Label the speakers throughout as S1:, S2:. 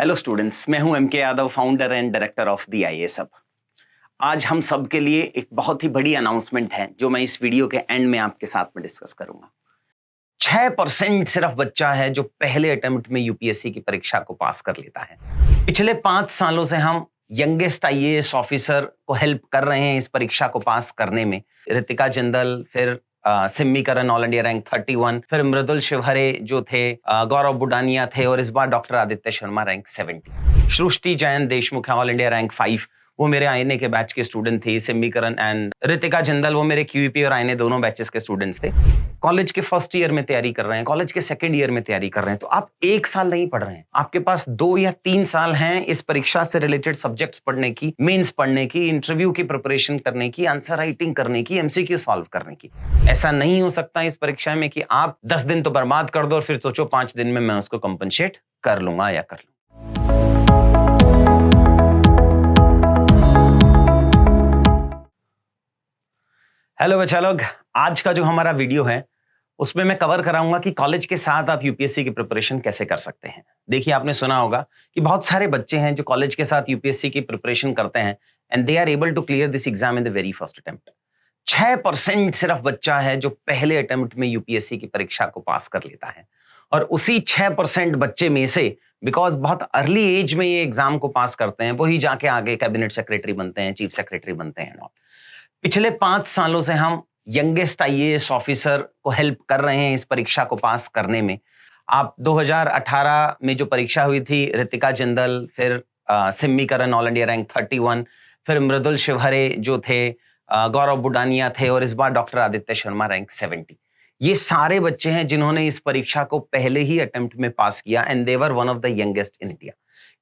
S1: Hello students, मैं हूं M K Yadav, founder and director of the IAS hub. आज हम सब के लिए एक बहुत ही बड़ी अनाउंसमेंट है जो मैं इस वीडियो के एंड में आपके साथ में डिस्कस करूंगा। 6% सिर्फ बच्चा है जो पहले अटेम्प्ट में यूपीएससी की परीक्षा को पास कर लेता है। पिछले 5 सालों से हम यंगेस्ट आईएएस ऑफिसर को हेल्प कर रहे हैं इस परीक्षा को पास करने में। रितिका जिंदल, फिर सिम्मी करन ऑल इंडिया रैंक 31, फिर मृदुल शिवहरे जो थे, गौरव बुडानिया थे और इस बार doctor Aditya Sharma rank 70। Srishti Jain Deshmukh all India rank 5, वो मेरे आईएनए के बैच के स्टूडेंट थी। सिम्मी करन एंड रितिका जिंदल वो मेरे क्यूईपी और आईएनए दोनों बैचेस के स्टूडेंट्स थे। कॉलेज के फर्स्ट ईयर में तैयारी कर रहे हैं, कॉलेज के सेकंड ईयर में तैयारी कर रहे हैं, तो आप 1 साल नहीं पढ़ रहे हैं, आपके पास 2 या 3 साल हैं इस परीक्षा से रिलेटेड सब्जेक्ट्स पढ़ने की, मेंस पढ़ने की, इंटरव्यू की प्रिपरेशन करने की, आंसर राइटिंग करने की, एमसीक्यू सॉल्व करने की। ऐसा नहीं हो सकता इस परीक्षा में कि आप 10 दिन तो बर्बाद कर दो और फिर सोचो 5 दिन में मैं उसको कंपनसेट कर लूंगा या कर लूंगा। हेलो बच्चा लोग, आज का जो हमारा वीडियो है उसमें मैं कवर कराऊंगा कि कॉलेज के साथ आप यूपीएससी की प्रिपरेशन कैसे कर सकते हैं। देखिए, आपने सुना होगा कि बहुत सारे बच्चे हैं जो कॉलेज के साथ यूपीएससी की प्रिपरेशन करते हैं and they are able to clear this exam in the very first attempt. 6% सिर्फ बच्चा है जो पहले अटेम्प्ट में यूपीएससी की परीक्षा को पास कर लेता है और उसी 6% बच्चे में से, बिकॉज बहुत अर्ली एज में ये एग्जाम को पास करते हैं, वही जाके आगे कैबिनेट सेक्रेटरी बनते हैं, चीफ सेक्रेटरी बनते हैं। पिछले 5 सालों से हम यंगेस्ट आईएएस ऑफिसर को हेल्प कर रहे हैं इस परीक्षा को पास करने में। आप 2018 में जो परीक्षा हुई थी, रितिका जिंदल, फिर सिम्मी करन ऑल इंडिया रैंक 31, फिर मृदुल शिवहरे जो थे, गौरव बुडानिया थे और इस बार डॉक्टर आदित्य शर्मा रैंक 70। ये सारे बच्चे हैं जिन्होंने इस परीक्षा को पहले ही अटेम्प्ट में पास किया and they were one of the youngest in India.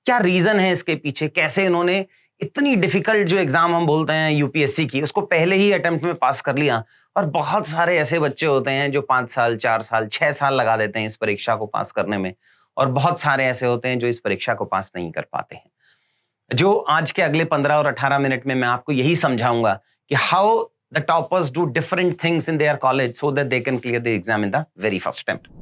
S1: क्या रीजन है इसके पीछे, कैसे इन्होंने इतनी डिफिकल्ट जो एग्जाम हम बोलते हैं यूपीएससी की, उसको पहले ही अटेम्प्ट में पास कर लिया। और बहुत सारे ऐसे बच्चे होते हैं जो 5 साल, 4 साल, 6 साल लगा देते हैं इस परीक्षा को पास करने में, और बहुत सारे ऐसे होते हैं जो इस परीक्षा को पास नहीं कर पाते हैं। जो आज के अगले 15 और 18 मिनट में मैं आपको यही समझाऊंगा कि how the toppers do different things in their college so that they can clear the exam in the very first attempt.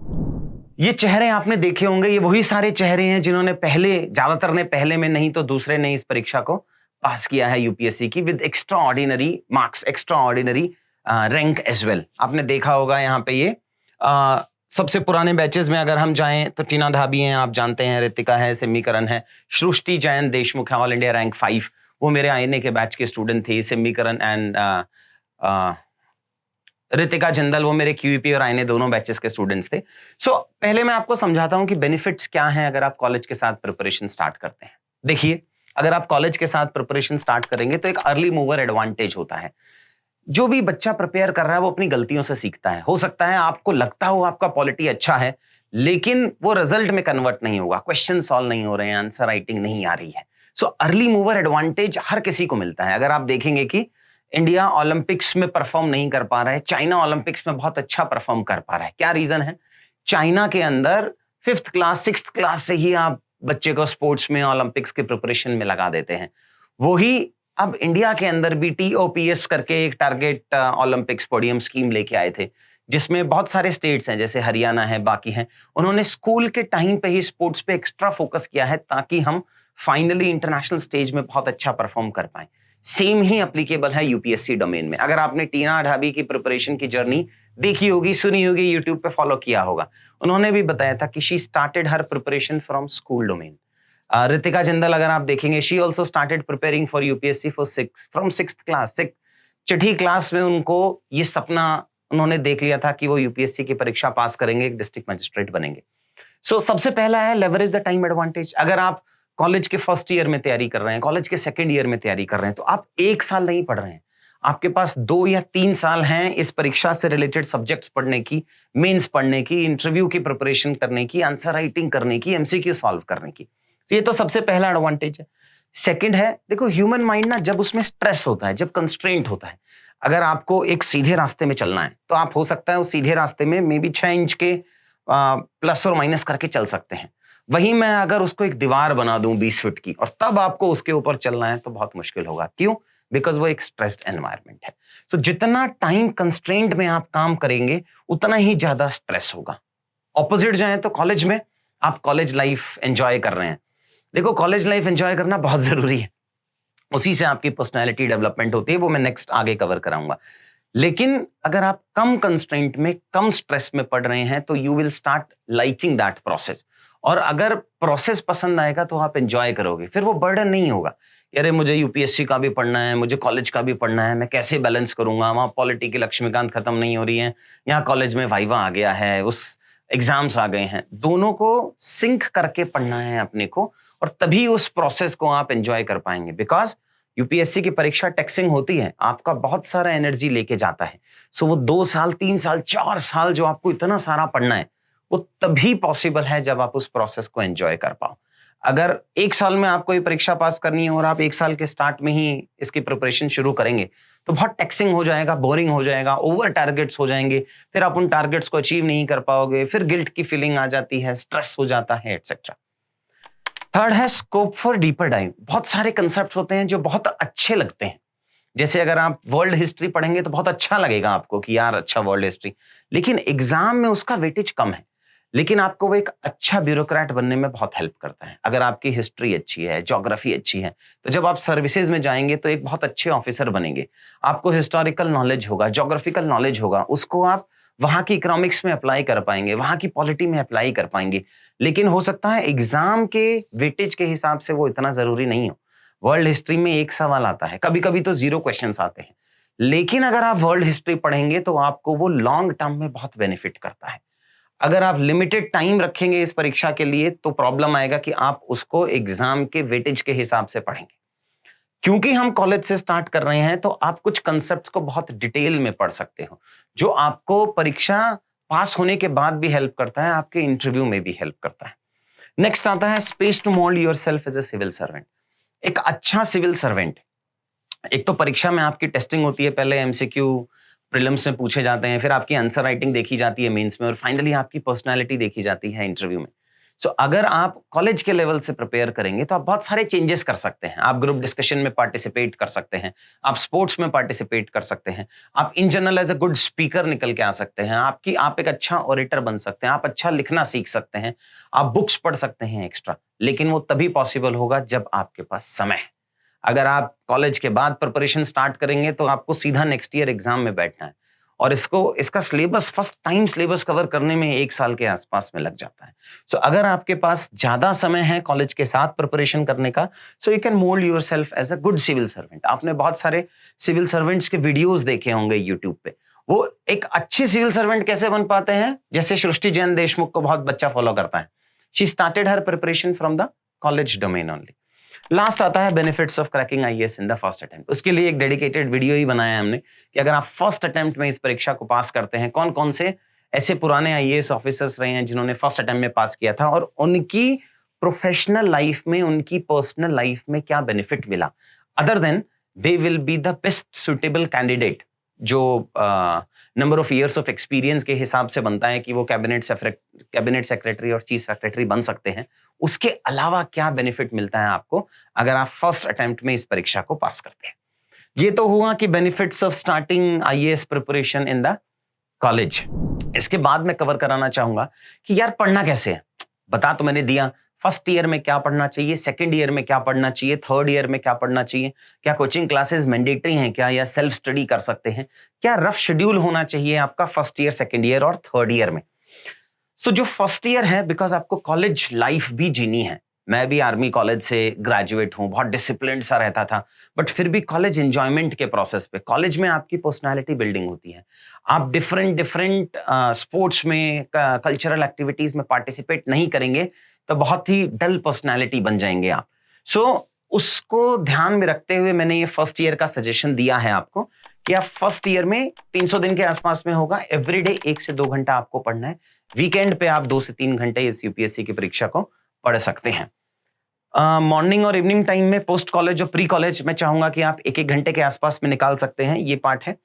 S1: ये चेहरे आपने देखे होंगे, ये वही सारे चेहरे हैं जिन्होंने ज्यादातर ने पहले में नहीं तो दूसरे ने इस परीक्षा को पास किया है यूपीएससी की with extraordinary marks, extraordinary rank as well. आपने देखा होगा यहाँ पे ये सबसे पुराने बैचेस में अगर हम जाएं तो टीना ढाबी हैं, आप जानते हैं, रितिका है, सिम्मी करन है, सृष्टि जैन देशमुख है ऑल इंडिया रैंक 5, वो मेरे आईएनए के बैच के स्टूडेंट थी। सिम्मी करन एंड रितिका जिंदल वो मेरे क्यूईपी और आईएनए दोनों बैचेस के स्टूडेंट्स थे। सो पहले मैं आपको समझाता हूं कि बेनिफिट्स क्या हैं अगर आप कॉलेज के साथ प्रिपरेशन स्टार्ट करते हैं। देखिए, अगर आप कॉलेज के साथ प्रिपरेशन स्टार्ट करेंगे तो एक अर्ली मूवर एडवांटेज होता है। जो भी बच्चा प्रिपेयर कर रहा है वो अपनी गलतियों से सीखता है। हो सकता है आपको लगता हो आपका पॉलिटी अच्छा है, लेकिन वो रिजल्ट में कन्वर्ट नहीं होगा, क्वेश्चन सॉल्व नहीं हो रहे हैं, आंसर राइटिंग नहीं आ रही है। सो अर्ली मूवर एडवांटेज हर किसी को मिलता है। अगर आप देखेंगे कि इंडिया ओलंपिक्स में परफॉर्म नहीं कर पा रहा है, चाइना ओलंपिक्स में बहुत अच्छा परफॉर्म कर पा रहा है। क्या रीजन है? चाइना के अंदर 5th क्लास 6th क्लास से ही आप बच्चे को स्पोर्ट्स में, ओलंपिक्स के प्रिपरेशन में लगा देते हैं। वही अब इंडिया के अंदर भी TOPS करके एक टारगेट ओलंपिक्स पोडियम स्कीम लेके आए थे, जिसमें बहुत सारे स्टेट्स हैं जैसे हरियाणा है, बाकी हैं। उन्होंने स्कूल के टाइम पे ही स्पोर्ट्स पे एक्स्ट्रा फोकस किया है ताकि हम फाइनली इंटरनेशनल स्टेज में बहुत अच्छा परफॉर्म कर पाए। सेम ही एप्लीकेबल है यूपीएससी डोमेन में। अगर आपने टीना ढाबी की प्रिपरेशन की जर्नी देखी होगी, सुनी होगी, यूट्यूब पे फॉलो किया होगा, उन्होंने भी बताया था कि she started her preparation from school domain. Ritika Jindal अगर आप देखेंगे, she also started preparing for UPSC from 6th class. 6th class में उनको ये सपना उन्होंने देख लिया था कि वो यूपीएससी की परीक्षा पास करेंगे, एक डिस्ट्रिक्ट मजिस्ट्रेट बनेंगे। सो सबसे पहला है लेवरेज द टाइम एडवांटेज। अगर आप कॉलेज के फर्स्ट ईयर में तैयारी कर रहे हैं, कॉलेज के सेकंड ईयर में तैयारी कर रहे हैं, तो आप 1 साल नहीं पढ़ रहे हैं, आपके पास 2 या 3 साल हैं इस परीक्षा से रिलेटेड सब्जेक्ट्स पढ़ने की, मेंस पढ़ने की, इंटरव्यू की प्रिपरेशन करने की, आंसर राइटिंग करने की, एमसीक्यू सॉल्व करने की। तो ये तो सबसे पहला एडवांटेज है। सेकंड है, देखो ह्यूमन माइंड ना जब उसमें स्ट्रेस होता है, जब कंस्ट्रेंट होता है, अगर आपको एक सीधे रास्ते में चलना है तो आप हो सकता है उस सीधे रास्ते में मे बी 6 इंच के प्लस और माइनस करके चल सकते हैं। वहीं मैं अगर उसको एक दीवार बना दूं 20 फीट की और तब आपको उसके ऊपर चलना है तो बहुत मुश्किल होगा। क्यों? बिकॉज वो एक स्ट्रेस्ड एनवायरनमेंट है। सो जितना टाइम कंस्ट्रेंट में आप काम करेंगे उतना ही ज्यादा स्ट्रेस होगा। ऑपोजिट जाए तो कॉलेज में आप कॉलेज लाइफ एंजॉय कर रहे हैं, देखो, कॉलेज लाइफ एंजॉय करना बहुत जरूरी है, उसी से आपकी पर्सनैलिटी डेवलपमेंट होती है, वो मैं नेक्स्ट आगे कवर कराऊंगा। लेकिन अगर आप कम कंस्ट्रेंट में, कम स्ट्रेस में पढ़ रहे हैं, तो you will start liking that process. और अगर प्रोसेस पसंद आएगा तो आप एंजॉय करोगे, फिर वो बर्डन नहीं होगा कि अरे मुझे यूपीएससी का भी पढ़ना है, मुझे कॉलेज का भी पढ़ना है, मैं कैसे बैलेंस करूंगा, वहां पॉलिटी की लक्ष्मीकांत खत्म नहीं हो रही है, यहाँ कॉलेज में वाइवा आ गया है, उस एग्जाम्स आ गए हैं। दोनों को सिंक करके पढ़ना है अपने को, और तभी उस प्रोसेस को आप एंजॉय कर पाएंगे। बिकॉज यूपीएससी की परीक्षा टैक्सिंग होती है, आपका बहुत सारा एनर्जी लेके जाता है। सो वो 2 साल, 3 साल, 4 साल जो आपको इतना सारा पढ़ना है, वो तभी पॉसिबल है जब आप उस प्रोसेस को एंजॉय कर पाओ। अगर 1 साल में आपको ये परीक्षा पास करनी है और आप 1 साल के स्टार्ट में ही इसकी प्रिपरेशन शुरू करेंगे, तो बहुत टैक्सिंग हो जाएगा, बोरिंग हो जाएगा, ओवर टारगेट्स हो जाएंगे, फिर आप उन टारगेट्स को अचीव नहीं कर पाओगे, फिर गिल्ट की फीलिंग आ जाती है, स्ट्रेस हो जाता है, एटसेट्रा। थर्ड है स्कोप फॉर डीपर डाइव। बहुत सारे कंसेप्ट होते हैं जो बहुत अच्छे लगते हैं, जैसे अगर आप वर्ल्ड हिस्ट्री पढ़ेंगे तो बहुत अच्छा लगेगा आपको कि यार अच्छा वर्ल्ड हिस्ट्री, लेकिन एग्जाम में उसका वेटेज कम है। लेकिन आपको वो एक अच्छा ब्यूरोक्रेट बनने में बहुत हेल्प करता है। अगर आपकी हिस्ट्री अच्छी है, ज्योग्राफी अच्छी है, तो जब आप सर्विसेज में जाएंगे तो एक बहुत अच्छे ऑफिसर बनेंगे। आपको हिस्टोरिकल नॉलेज होगा, ज्योग्राफिकल नॉलेज होगा, उसको आप वहां की इकोनॉमिक्स में अप्लाई कर पाएंगे, वहां की पॉलिटी में अप्लाई कर पाएंगे। लेकिन हो सकता है एग्जाम के वेटेज के हिसाब से वो इतना जरूरी नहीं हो। वर्ल्ड हिस्ट्री में एक सवाल आता है, कभी कभी तो 0 क्वेश्चंस आते हैं, लेकिन अगर आप वर्ल्ड हिस्ट्री पढ़ेंगे तो आपको वो लॉन्ग टर्म में बहुत बेनिफिट करता है। अगर आप लिमिटेड टाइम रखेंगे इस परीक्षा के लिए, तो प्रॉब्लम आएगा कि आप उसको एग्जाम के वेटेज के हिसाब से पढ़ेंगे। क्योंकि हम कॉलेज से स्टार्ट कर रहे हैं, तो आप कुछ कंसेप्ट को बहुत डिटेल में पढ़ सकते हो, जो आपको परीक्षा पास होने के बाद भी हेल्प करता है, आपके इंटरव्यू में भी हेल्प करता है। नेक्स्ट आता है space to mould yourself as a civil servant. एक अच्छा सिविल सर्वेंट, एक तो परीक्षा में आपकी टेस्टिंग होती है, पहले एमसीक्यू प्रीलिम्स में पूछे जाते हैं, फिर आपकी आंसर राइटिंग देखी जाती है मेंस में, और फाइनली आपकी पर्सनालिटी देखी जाती है इंटरव्यू में। सो अगर आप कॉलेज के लेवल से प्रिपेयर करेंगे तो आप बहुत सारे चेंजेस कर सकते हैं। आप ग्रुप डिस्कशन में पार्टिसिपेट कर सकते हैं, आप स्पोर्ट्स में पार्टिसिपेट कर सकते हैं, आप in general as a good speaker निकल के आ सकते हैं, आप एक अच्छा ऑरेटर बन सकते हैं, आप अच्छा लिखना सीख सकते हैं, आप बुक्स पढ़ सकते हैं एक्स्ट्रा। लेकिन वो तभी पॉसिबल होगा जब आपके पास समय है। अगर आप कॉलेज के बाद प्रिपरेशन स्टार्ट करेंगे तो आपको सीधा नेक्स्ट ईयर एग्जाम में बैठना है, और इसका syllabus first time syllabus cover करने में 1 साल के आसपास में लग जाता है। सो अगर आपके पास ज्यादा समय है कॉलेज के साथ प्रिपरेशन करने का, so you can mould yourself as a good civil servant. आपने बहुत सारे सिविल सर्वेंट्स के वीडियोस देखे होंगे यूट्यूब पे। वो एक अच्छे सिविल सर्वेंट कैसे बन पाते हैं, जैसे सृष्टि जैन देशमुख को बहुत बच्चा फॉलो करता है। She started her preparation from the college domain only. Last आता है benefits of cracking IAS in the first attempt. उसके लिए एक डेडिकेटेड वीडियो ही बनाया है हमने कि अगर आप फर्स्ट अटेम्प्ट में इस परीक्षा को पास करते हैं, कौन कौन से ऐसे पुराने आईएएस ऑफिसर्स रहे हैं जिन्होंने फर्स्ट अटेम्प्ट में पास किया था, और उनकी प्रोफेशनल लाइफ में, उनकी पर्सनल लाइफ में क्या बेनिफिट मिला, other than they will be the best suitable candidate. जो number of years of experience के हिसाब से बनता है कि वो कैबिनेट सेक्रेटरी और चीफ सेक्रेटरी बन सकते हैं, उसके अलावा क्या बेनिफिट मिलता है आपको अगर आप फर्स्ट अटेम्प्ट में इस परीक्षा को पास करते हैं। ये तो हुआ कि benefits of starting IAS preparation in the college. इसके बाद मैं कवर कराना चाहूंगा कि यार पढ़ना कैसे है। बता तो मैंने दिया, फर्स्ट ईयर में क्या पढ़ना चाहिए, सेकंड ईयर में क्या पढ़ना चाहिए, थर्ड ईयर में क्या पढ़ना चाहिए, क्या कोचिंग क्लासेस मैंडेटरी हैं क्या, या सेल्फ स्टडी कर सकते हैं, क्या रफ शेड्यूल होना चाहिए आपका फर्स्ट ईयर, सेकंड ईयर और थर्ड ईयर में। सो जो फर्स्ट ईयर है, बिकॉज आपको कॉलेज लाइफ भी जीनी है। मैं भी आर्मी कॉलेज से ग्रेजुएट हूं, बहुत डिसिप्लिन सा रहता था, बट फिर भी कॉलेज एंजॉयमेंट के प्रोसेस पे, कॉलेज में आपकी पर्सनालिटी बिल्डिंग होती है। आप डिफरेंट डिफरेंट स्पोर्ट्स में, कल्चरल एक्टिविटीज में पार्टिसिपेट नहीं करेंगे तो बहुत ही डल पर्सनालिटी बन जाएंगे आप। सो उसको ध्यान में रखते हुए मैंने ये फर्स्ट ईयर का सजेशन दिया है आपको कि आप फर्स्ट ईयर में 300 दिन के आसपास में होगा, एवरीडे 1 से 2 घंटा आपको पढ़ना है। वीकेंड पे आप 2 से 3 घंटे इस यूपीएससी की परीक्षा को पढ़ सकते हैं। मॉर्निंग और इवनिंग टाइम में, पोस्ट कॉलेज और प्री कॉलेज, मैं चाहूंगा कि आप 1-1 घंटे के आसपास में निकाल सकते हैं। ये पार्ट है।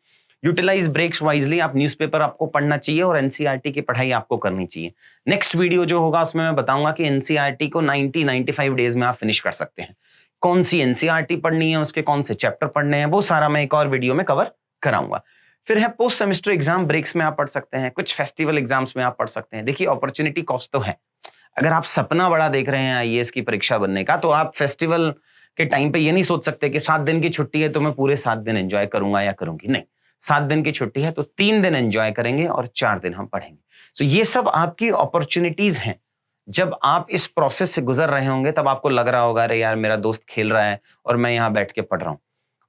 S1: Utilise breaks wisely. आप न्यूज़पेपर आपको पढ़ना चाहिए और एनसीईआरटी की पढ़ाई आपको करनी चाहिए। नेक्स्ट वीडियो जो होगा उसमें मैं बताऊंगा कि एनसीईआरटी को 90-95 डेज में आप फिनिश कर सकते हैं। कौन सी एनसीईआरटी पढ़नी है, उसके कौन से चैप्टर पढ़ने हैं, वो सारा मैं एक और वीडियो में कवर कराऊंगा। फिर है पोस्ट सेमेस्टर एग्जाम, ब्रेक्स में आप पढ़ सकते हैं, कुछ फेस्टिवल एग्जाम्स में आप पढ़ सकते हैं। देखिए अपॉर्चुनिटी कॉस्ट तो है। अगर आप सपना बड़ा देख रहे हैं आईएएस की परीक्षा बनने का, तो आप फेस्टिवल के टाइम पे ये नहीं सोच सकते कि 7 दिन की छुट्टी है तो मैं पूरे 7 दिन एंजॉय करूंगा या करूंगी। नहीं, 7 दिन की छुट्टी है तो 3 दिन एंजॉय करेंगे और 4 दिन हम पढ़ेंगे। तो ये सब आपकी अपॉर्चुनिटीज हैं। जब आप इस प्रोसेस से गुजर रहे होंगे तब आपको लग रहा होगा, अरे यार मेरा दोस्त खेल रहा है और मैं यहाँ बैठ के पढ़ रहा हूँ।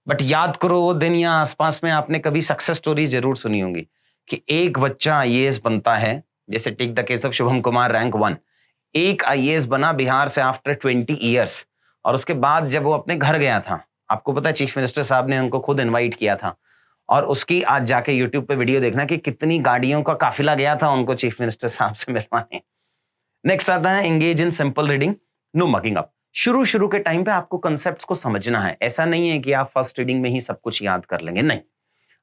S1: बट याद करो, वो दिन या आसपास में आपने कभी सक्सेस स्टोरी जरूर सुनी होंगी कि एक बच्चा आईएएस बनता है। जैसे take the case of Shubham Kumar, rank 1, एक आईएएस बना बिहार से आफ्टर 20 ईयर्स। और उसके बाद जब वो अपने घर गया था, आपको पता है चीफ मिनिस्टर साहब ने उनको खुद इनवाइट किया था, और उसकी आज जाके यूट्यूब पे वीडियो देखना कि कितनी गाड़ियों का काफिला गया था उनको चीफ मिनिस्टर साहब से मिलवाने। नेक्स्ट आता है engage in simple reading, no mugging up. शुरू शुरू के टाइम पे आपको कंसेप्ट्स को समझना है। ऐसा नहीं है कि आप फर्स्ट रीडिंग में ही सब कुछ याद कर लेंगे, नहीं।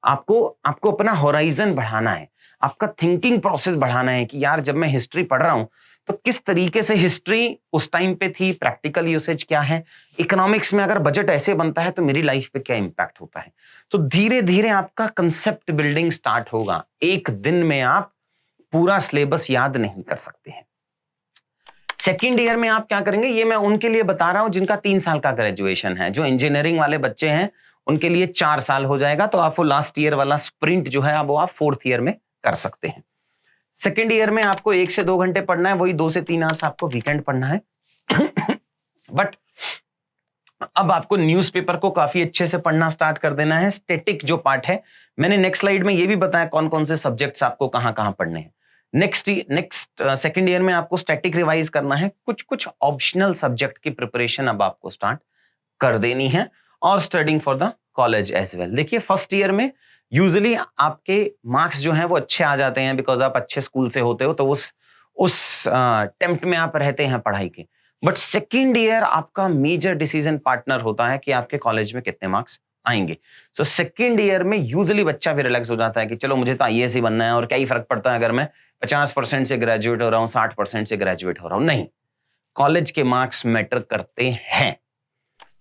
S1: आपको आपको अपना होराइजन बढ़ाना है, आपका थिंकिंग प्रोसेस बढ़ाना है कि यार जब मैं हिस्ट्री पढ़ रहा हूं तो किस तरीके से हिस्ट्री उस टाइम पे थी, प्रैक्टिकल यूसेज क्या है, इकोनॉमिक्स में अगर बजट ऐसे बनता है तो मेरी लाइफ पे क्या इंपैक्ट होता है। तो धीरे धीरे आपका कंसेप्ट बिल्डिंग स्टार्ट होगा। एक दिन में आप पूरा सिलेबस याद नहीं कर सकते हैं। सेकेंड ईयर में आप क्या करेंगे, ये मैं उनके लिए बता रहा हूं जिनका 3 साल का ग्रेजुएशन है। जो इंजीनियरिंग वाले बच्चे हैं उनके लिए 4 साल हो जाएगा, तो आप वो लास्ट ईयर वाला स्प्रिंट जो है वो आप 4th ईयर में कर सकते हैं। सेकेंड ईयर में आपको 1 से 2 घंटे पढ़ना है, वही 2 से 3 आवर्स आपको वीकेंड पढ़ना है। बट अब आपको न्यूज़पेपर को काफी अच्छे से पढ़ना स्टार्ट कर देना है। स्टैटिक जो पार्ट है, मैंने नेक्स्ट स्लाइड में ये भी बताया कौन कौन से सब्जेक्ट्स आपको कहां कहां पढ़ने हैं। नेक्स्ट सेकंड ईयर में आपको स्टैटिक रिवाइज करना है। कुछ कुछ ऑप्शनल सब्जेक्ट की प्रिपरेशन अब आपको स्टार्ट कर देनी है, और studying for the college as well. देखिए फर्स्ट ईयर में यूजुअली आपके मार्क्स जो हैं वो अच्छे आ जाते हैं, बिकॉज आप अच्छे स्कूल से होते हो, तो उस टेम्प्ट में आप रहते हैं पढ़ाई के। बट सेकेंड ईयर आपका मेजर डिसीजन पार्टनर होता है कि आपके कॉलेज में कितने मार्क्स आएंगे। सो सेकेंड ईयर में यूजुअली बच्चा भी रिलैक्स हो जाता है कि चलो मुझे तो आईएएस ही बनना है, और क्या ही फर्क पड़ता है अगर मैं 50% से ग्रेजुएट हो रहा हूँ, 60% से ग्रेजुएट हो रहा हूँ। नहीं, कॉलेज के मार्क्स मैटर करते हैं।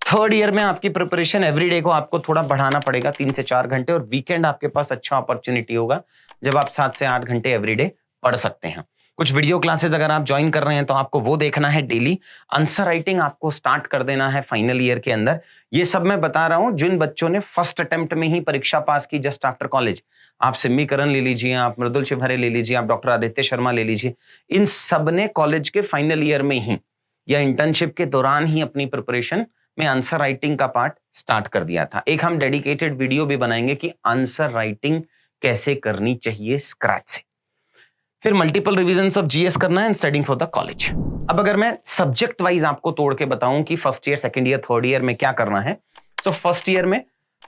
S1: थर्ड ईयर में आपकी प्रिपरेशन एवरीडे को आपको थोड़ा बढ़ाना पड़ेगा, 3 से 4 घंटे, और वीकेंड आपके पास अच्छा अपॉर्चुनिटी होगा जब आप 7 से 8 घंटे एवरीडे पढ़ सकते हैं। कुछ वीडियो क्लासेस अगर आप ज्वाइन कर रहे हैं तो आपको वो देखना है डेली। आंसर राइटिंग आपको स्टार्ट कर देना है फाइनल ईयर के अंदर। ये सब मैं बता रहा हूं जिन बच्चों ने फर्स्ट अटेम्प्ट में ही परीक्षा पास की जस्ट आफ्टर कॉलेज। आप सिम्मी करन ले लीजिए, आप मृदुल शिवहरे ले लीजिए, आप डॉक्टर आदित्य शर्मा ले लीजिए। इन सब ने कॉलेज के फाइनल ईयर में ही या इंटर्नशिप के दौरान ही अपनी प्रिपरेशन में आंसर राइटिंग का पार्ट स्टार्ट कर दिया था। एक हम डेडिकेटेड वीडियो भी बनाएंगे कि आंसर राइटिंग कैसे करनी चाहिए स्क्रैच से। फिर मल्टीपल रिवीजन्स ऑफ जीएस करना है and studying for the college. अब अगर मैं सब्जेक्ट वाइज आपको तोड़ के बताऊं कि first year, second year, third year में क्या करना है, तो फर्स्ट ईयर में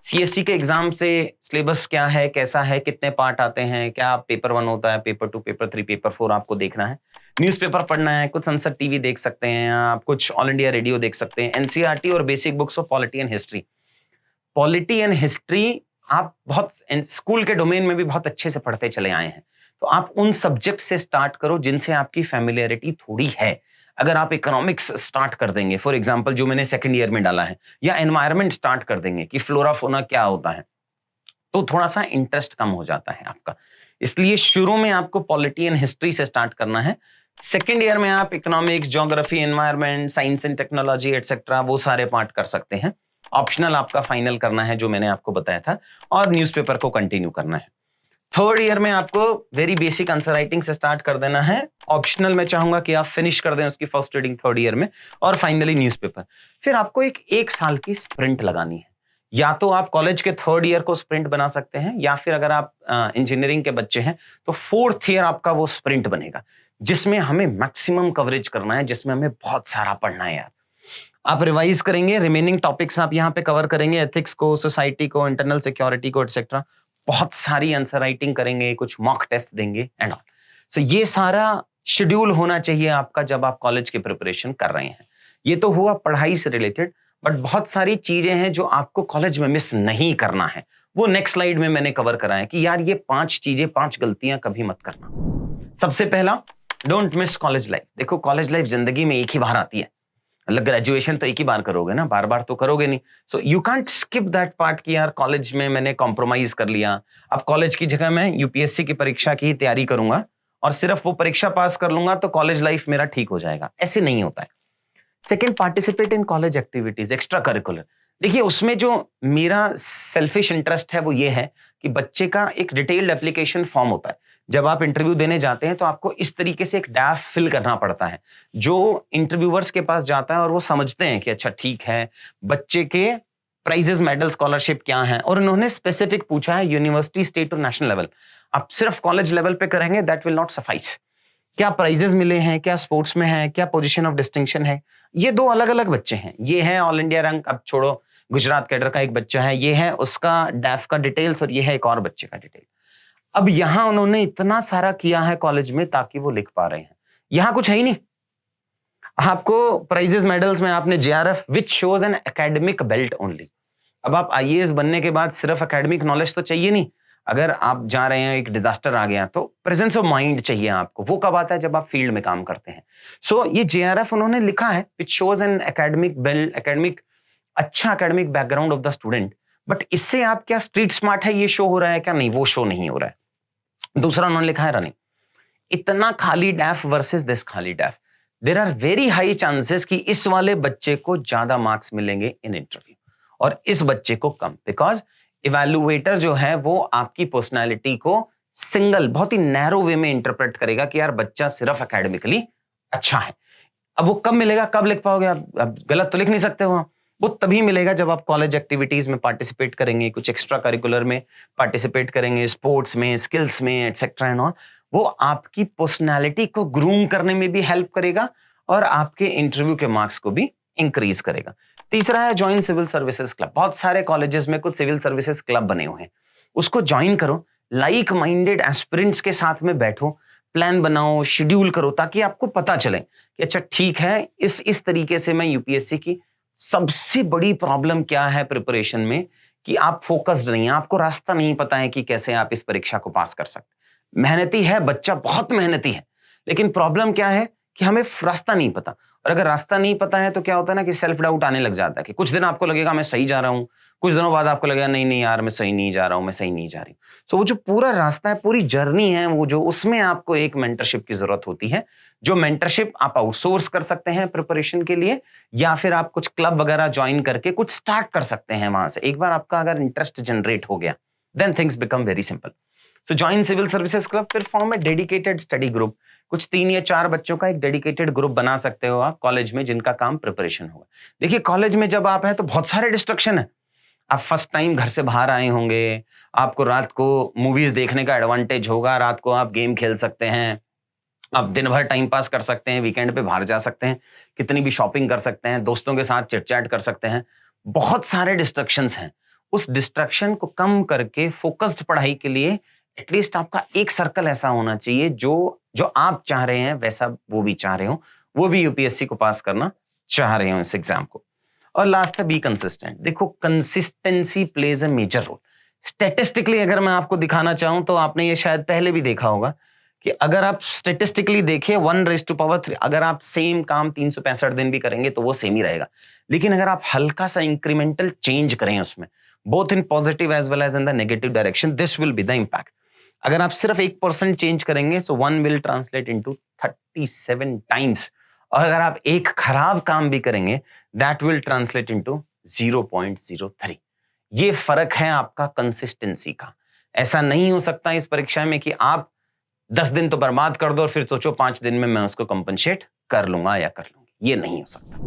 S1: सीएससी के एग्जाम से सिलेबस क्या है, कैसा है, कितने पार्ट आते हैं, क्या पेपर 1 होता है, पेपर 2, पेपर 3, पेपर 4 आपको देखना है। न्यूज़पेपर पढ़ना है, कुछ संसद टीवी देख सकते हैं आप, कुछ ऑल इंडिया रेडियो देख सकते हैं, एनसीईआरटी और basic books of polity and history. Polity and history आप बहुत स्कूल के डोमेन में भी बहुत अच्छे से पढ़ते चले आए हैं, तो आप उन सब्जेक्ट से स्टार्ट करो जिनसे आपकी फैमिलियरिटी थोड़ी है। अगर आप इकोनॉमिक्स स्टार्ट कर देंगे, फॉर एग्जांपल जो मैंने सेकंड ईयर में डाला है, या एनवायरनमेंट स्टार्ट कर देंगे कि फ्लोरा फोना क्या होता है, तो थोड़ा सा इंटरेस्ट कम हो जाता है आपका। इसलिए शुरू में आपको पॉलिटी एंड हिस्ट्री से स्टार्ट करना है। सेकेंड ईयर में आप economics, geography, environment, science and technology etcetera वो सारे पार्ट कर सकते हैं। ऑप्शनल आपका फाइनल करना है जो मैंने आपको बताया था, और न्यूज़पेपर को कंटिन्यू करना है। थर्ड ईयर में आपको वेरी बेसिक आंसर राइटिंग से स्टार्ट कर देना है। ऑप्शनल मैं चाहूंगा कि आप फिनिश कर दें उसकी फर्स्ट रीडिंग थर्ड ईयर में, और फाइनली न्यूज़पेपर। फिर आपको एक साल की स्प्रिंट लगानी है। या तो आप कॉलेज के थर्ड ईयर को स्प्रिंट बना सकते हैं, या फिर अगर आप इंजीनियरिंग के बच्चे हैं तो फोर्थ ईयर आपका वो स्प्रिंट बनेगा, जिसमें हमें मैक्सिमम कवरेज करना है, जिसमें हमें बहुत सारा पढ़ना है यार। आप रिवाइज करेंगे, रिमेनिंग टॉपिक्स आप यहाँ पे कवर करेंगे, एथिक्स को, सोसाइटी को, इंटरनल सिक्योरिटी को एटसेट्रा। बहुत सारी आंसर राइटिंग करेंगे, कुछ मॉक टेस्ट देंगे एंड ऑल। सो ये सारा शेड्यूल होना चाहिए आपका जब आप कॉलेज की प्रिपरेशन कर रहे हैं। ये तो हुआ पढ़ाई से रिलेटेड, बट बहुत सारी चीजें हैं जो आपको कॉलेज में मिस नहीं करना है। वो नेक्स्ट स्लाइड में मैंने कवर करा है कि यार ये 5 चीजें, 5 गलतियां कभी मत करना। सबसे पहला, डोंट मिस कॉलेज लाइफ। देखो कॉलेज लाइफ जिंदगी में एक ही बार आती है, मतलब ग्रेजुएशन तो एक ही बार करोगे ना, बार बार तो करोगे नहीं। So you can't skip that part कि यार कॉलेज में मैंने कॉम्प्रोमाइज कर लिया, अब कॉलेज की जगह मैं यूपीएससी की परीक्षा की तैयारी करूंगा और सिर्फ वो परीक्षा पास कर लूंगा तो कॉलेज लाइफ मेरा ठीक हो जाएगा, ऐसे नहीं होता है। Second, participate in college activities, extra curricular. देखिए उसमें जो मेरा सेल्फिश इंटरेस्ट है वो ये है कि बच्चे का एक डिटेल्ड एप्लीकेशन फॉर्म होता है। जब आप इंटरव्यू देने जाते हैं तो आपको इस तरीके से एक डैफ फिल करना पड़ता है जो इंटरव्यूअर्स के पास जाता है और वो समझते हैं कि अच्छा ठीक है बच्चे के प्राइजेस, मेडल, स्कॉलरशिप क्या है, और उन्होंने स्पेसिफिक पूछा है यूनिवर्सिटी, स्टेट और नेशनल लेवल। आप सिर्फ कॉलेज लेवल पे करेंगे दैट विल नॉट सफाइस। क्या प्राइजेस मिले हैं, क्या स्पोर्ट्स में है, क्या पोजीशन ऑफ डिस्टिंक्शन है। ये दो अलग अलग बच्चे हैं, ये है ऑल इंडिया रैंक, अब छोड़ो, गुजरात कैडर का एक बच्चा है, ये है उसका डैफ का डिटेल्स, और ये है एक और बच्चे का डिटेल। अब यहां उन्होंने इतना सारा किया है कॉलेज में ताकि वो लिख पा रहे हैं। यहां कुछ है ही नहीं। आपको प्राइजेस, मेडल्स में आपने JRF which shows an academic belt only. अब आप आईएएस बनने के बाद सिर्फ एकेडमिक नॉलेज तो चाहिए नहीं। अगर आप जा रहे हैं, एक डिजास्टर आ गया, तो प्रेजेंस ऑफ माइंड चाहिए आपको। वो कब आता है? जब आप फील्ड में काम करते हैं। सो ये जेआरएफ उन्होंने लिखा है which shows an academic belt, academic, अच्छा academic background of the student. But इससे आप क्या स्ट्रीट स्मार्ट है ये शो हो रहा है क्या? नहीं, वो शो नहीं हो रहा है। दूसरा उन्होंने लिखा है रनिंग। इतना खाली डैफ वर्सेस दिस खाली DAF, there are very high chances कि इस वाले बच्चे को ज्यादा मार्क्स मिलेंगे इन इंटरव्यू और इस बच्चे को कम, बिकॉज इवैल्यूएटर जो है वो आपकी पर्सनालिटी को सिंगल, बहुत ही नैरो वे में इंटरप्रेट करेगा कि यार बच्चा सिर्फ एकेडमिकली अच्छा है। अब वो कब मिलेगा, कब लिख पाओगे आप? गलत तो लिख नहीं सकते हो। वो तभी मिलेगा जब आप कॉलेज एक्टिविटीज में पार्टिसिपेट करेंगे, कुछ एक्स्ट्रा करिकुलर में पार्टिसिपेट करेंगे, स्पोर्ट्स में, स्किल्स में, एटसेट्रा एंड ऑल। वो आपकी पर्सनालिटी को ग्रूम करने में भी हेल्प करेगा और आपके इंटरव्यू के मार्क्स को भी इंक्रीज करेगा। तीसरा है ज्वाइन सिविल सर्विसेज क्लब। बहुत सारे कॉलेजेस में कुछ सिविल सर्विसेज क्लब बने हुए हैं, उसको ज्वाइन करो, लाइक माइंडेड एस्पिरेंट्स के साथ में बैठो, प्लान बनाओ, शेड्यूल करो, ताकि आपको पता चले कि अच्छा ठीक है इस तरीके से मैं यूपीएससी की। सबसे बड़ी प्रॉब्लम क्या है प्रिपरेशन में कि आप फोकस्ड नहीं है, आपको रास्ता नहीं पता है कि कैसे आप इस परीक्षा को पास कर सकते। मेहनती है बच्चा, बहुत मेहनती है, लेकिन प्रॉब्लम क्या है कि हमें रास्ता नहीं पता। और अगर रास्ता नहीं पता है तो क्या होता है ना कि सेल्फ डाउट आने लग जाता है कि कुछ दिन आपको लगेगा मैं सही जा रहा हूं, कुछ दिनों बाद आपको लगेगा नहीं नहीं यार मैं सही नहीं जा रहा हूं, मैं सही नहीं जा रही। सो वो जो पूरा रास्ता है, पूरी जर्नी है, वो जो उसमें आपको एक मेंटरशिप की जरूरत होती है, जो मेंटरशिप आप आउटसोर्स कर सकते हैं प्रिपरेशन के लिए, या फिर आप कुछ क्लब वगैरह ज्वाइन करके कुछ स्टार्ट कर सकते हैं वहां से। एक बार आपका अगर इंटरेस्ट जनरेट हो गया then things become very simple. So join civil services club, फिर form a dedicated study group. कुछ 3 या 4 बच्चों का एक डेडिकेटेड ग्रुप बना सकते हो आप कॉलेज में, जिनका काम प्रिपरेशन होगा। देखिए कॉलेज में जब आप हैं तो बहुत सारे डिस्ट्रक्शन है। आप फर्स्ट टाइम घर से बाहर आए होंगे, आपको रात को मूवीज देखने का एडवांटेज होगा, रात को आप गेम खेल सकते हैं, आप दिन भर टाइम पास कर सकते हैं, वीकेंड पे बाहर जा सकते हैं, कितनी भी शॉपिंग कर सकते हैं, दोस्तों के साथ चिट चैट कर सकते हैं। बहुत सारे डिस्ट्रक्शंस हैं। उस डिस्ट्रक्शन को कम करके फोकस्ड पढ़ाई के लिए एटलीस्ट आपका एक सर्कल ऐसा होना चाहिए जो जो आप चाह रहे हैं वैसा वो भी चाह रहे हो, वो भी यूपीएससी को पास करना चाह रहे हो इस एग्जाम को। और लास्ट है बी कंसिस्टेंट। देखो consistency plays a major role. Statistically अगर मैं आपको दिखाना चाहूं तो आपने ये शायद पहले भी देखा होगा कि अगर आप स्टेटिस्टिकली देखें 1:3, अगर आप सेम काम 365 दिन भी करेंगे तो वो सेम ही रहेगा। लेकिन अगर आप हल्का सा इंक्रीमेंटल चेंज करें उसमें, both in positive as well as in the negative direction, this will be the impact. अगर आप सिर्फ 1% चेंज करेंगे so 1 will translate into 37 times, और अगर आप एक खराब काम भी करेंगे दैट विल ट्रांसलेट इनटू 0.03। ये फर्क है आपका कंसिस्टेंसी का। ऐसा नहीं हो सकता इस परीक्षा में कि आप 10 दिन तो बर्बाद कर दो और फिर सोचो 5 दिन में मैं उसको कंपनसेट कर लूंगा या कर लूंगी। ये नहीं हो सकता।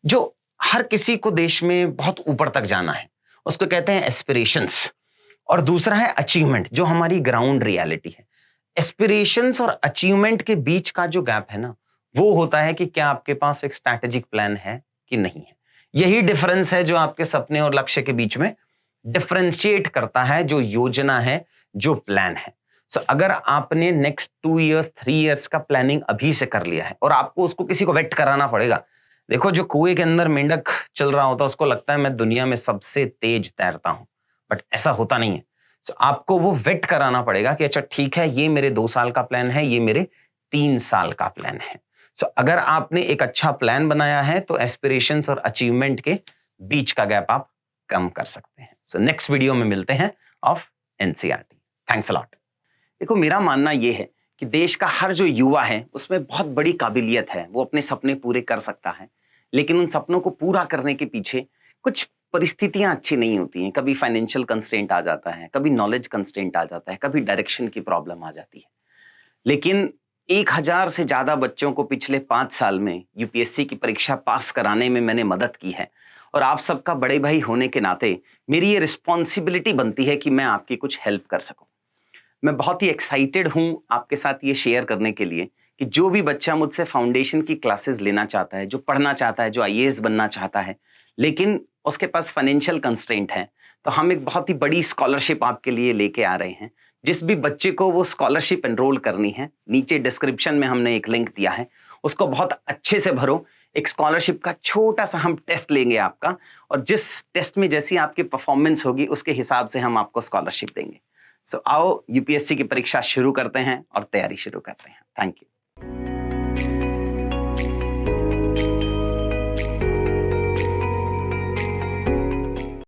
S1: जो हर किसी को देश में बहुत ऊपर तक जाना है उसको कहते हैं एस्पिरेशंस, और दूसरा है अचीवमेंट जो हमारी ग्राउंड रियलिटी है। एस्पिरेशंस और अचीवमेंट के बीच का जो गैप है ना, वो होता है कि क्या आपके पास एक स्ट्रैटेजिक प्लान है कि नहीं है। यही डिफरेंस है जो आपके सपने और लक्ष्य के बीच में डिफरेंशिएट करता है, जो योजना है, जो प्लान है। सो अगर आपने नेक्स्ट 2 इयर्स 3 इयर्स का प्लानिंग अभी से कर लिया है और आपको उसको किसी को वेट कराना पड़ेगा। देखो जो कुएं के अंदर मेंढक चल रहा होता है उसको लगता है मैं दुनिया में सबसे तेज तैरता हूं, बट ऐसा होता नहीं है। सो आपको वो वेट कराना पड़ेगा कि अच्छा ठीक है ये मेरे 2 साल का प्लान है, ये मेरे 3 साल का प्लान है। सो अगर आपने एक अच्छा प्लान बनाया है तो एस्पिरेशंस और अचीवमेंट के बीच का गैप आप कम कर सकते हैं। सो नेक्स्ट वीडियो में मिलते हैं of NCERT. Thanks a lot. देखो मेरा मानना यह है कि देश का हर जो युवा है उसमें बहुत बड़ी काबिलियत है, वो अपने सपने पूरे कर सकता है, लेकिन उन सपनों को पूरा करने के पीछे कुछ परिस्थितियां अच्छी नहीं होती हैं। कभी फाइनेंशियल कंस्ट्रेंट आ जाता है, कभी नॉलेज कंस्ट्रेंट आ जाता है, कभी डायरेक्शन की प्रॉब्लम आ जाती है। लेकिन 1000 से ज्यादा बच्चों को पिछले 5 साल में यूपीएससी की परीक्षा पास कराने में मैंने मदद की है, और आप सबका बड़े भाई होने के नाते मेरी ये रिस्पॉन्सिबिलिटी बनती है कि मैं आपकी कुछ हेल्प कर सकूं। मैं बहुत ही एक्साइटेड हूं आपके साथ ये शेयर करने के लिए कि जो भी बच्चा मुझसे फाउंडेशन की क्लासेस लेना चाहता है, जो पढ़ना चाहता है, जो आईएएस बनना चाहता है, लेकिन उसके पास फाइनेंशियल कंस्ट्रेंट है, तो हम एक बहुत ही बड़ी स्कॉलरशिप आपके लिए लेके आ रहे हैं। जिस भी बच्चे को वो स्कॉलरशिप एनरोल करनी है, नीचे डिस्क्रिप्शन में हमने एक लिंक दिया है, उसको बहुत अच्छे से भरो। एक स्कॉलरशिप का छोटा सा हम टेस्ट लेंगे आपका, और जिस टेस्ट में जैसी आपकी परफॉर्मेंस होगी उसके हिसाब से हम आपको स्कॉलरशिप देंगे। सो आओ यूपीएससी की परीक्षा शुरू करते हैं और तैयारी शुरू करते हैं। Thank you.